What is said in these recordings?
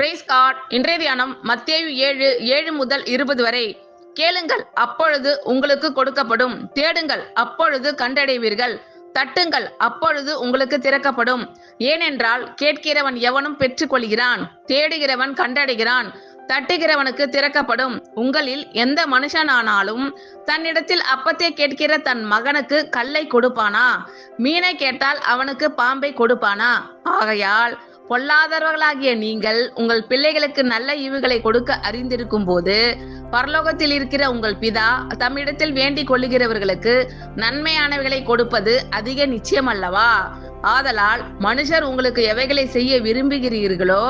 Price God. இன்றைய தியானம் மத்தேயு 7:7 முதல் 20 வரை. கேளுங்கள், அப்பொழுது உங்களுக்கு கொடுக்கப்படும். தேடுங்கள், அப்பொழுது கண்டடைவீர்கள். தட்டுங்கள், அப்பொழுது உங்களுக்கு திறக்கப்படும். ஏனென்றால் கேட்கிறவன் எவனும் பெற்றுக்கொள்கிறான், தேடுகிறவன் கண்டடைகிறான், தட்டுகிறவனுக்கு திறக்கப்படும். உங்களில் எந்த மனுஷனானாலும் தன்னிடத்தில் அப்பத்தை கேட்கிற தன் மகனுக்கு கல்லை கொடுப்பானா? மீனை கேட்டால் அவனுக்கு பாம்பை கொடுப்பானா? ஆகையால் பொல்லாதவர்களாகிய நீங்கள் உங்கள் பிள்ளைகளுக்கு நல்ல ஈவுகளை கொடுக்க அறிந்திருக்கும் போது, பரலோகத்தில் இருக்கிற உங்கள் பிதா தம்மிடத்தில் வேண்டிக் கொள்ளுகிறவர்களுக்கு நன்மையானவைகளை கொடுப்பது அதிக நிச்சயம் அல்லவா? ஆதலால் மனுஷர் உங்களுக்கு எவைகளை செய்ய விரும்புகிறீர்களோ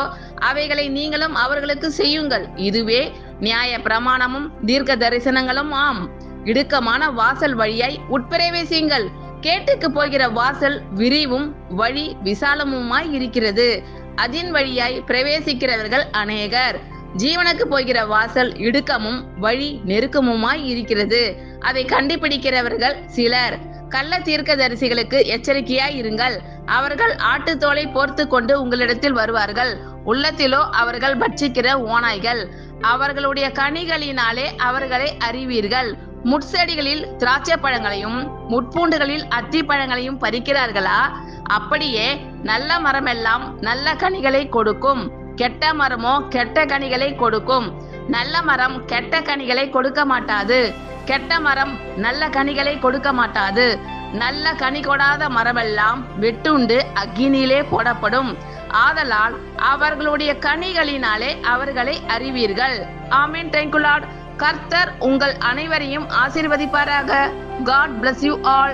அவைகளை நீங்களும் அவர்களுக்கு செய்யுங்கள். இதுவே நியாய பிரமாணமும் தீர்க்க தரிசனங்களும் ஆம். இடுக்கமான வாசல் வழியாய் உட்பிரவேசியுங்கள். கேட்டுக்கு போகிற வாசல் விரிவும் வழி விசாலமுமாய் இருக்கிறது, அதின் வழியாய் பிரவேசிக்கிறவர்கள் அநேகர். ஜீவனுக்கு போகிற வாசல் இடுக்கமும் வழி நெருக்கமுமாய் இருக்கிறது, அதை கண்டுபிடிக்கிறவர்கள் சிலர். கள்ள தீர்க்கதரிசிகளுக்கு எச்சரிக்கையாய் இருங்கள். அவர்கள் ஆட்டுத்தோலை போர்த்து கொண்டு உங்களிடத்தில் வருவார்கள், உள்ளத்திலோ அவர்கள் பட்சிக்கிற ஓநாய்கள். அவர்களுடைய கனிகளினாலே அவர்களை அறிவீர்கள். முட்செடிகளில் திராட்சை பழங்களையும் முட்பூண்டுகளில் அத்தி பழங்களையும் பறிக்கிறார்களா? அப்படியே நல்ல மரமெல்லாம் நல்ல கனிகளை கொடுக்கும், கெட்ட மரமோ கெட்ட கனிகளை கொடுக்கும். நல்ல மரம் கெட்ட கனிகளை கொடுக்க மாட்டாது, கெட்ட மரம் நல்ல கனிகளை கொடுக்க மாட்டாது. நல்ல கனி கொடாத மரமெல்லாம் வெட்டுண்டு அக்கினியிலே போடப்படும். ஆதலால் அவர்களுடைய கனிகளினாலே அவர்களை அறிவீர்கள். ஆமென். Thank you Lord. கர்த்தர் உங்கள் அனைவரையும் ஆசீர்வதிப்பாராக. God bless you all.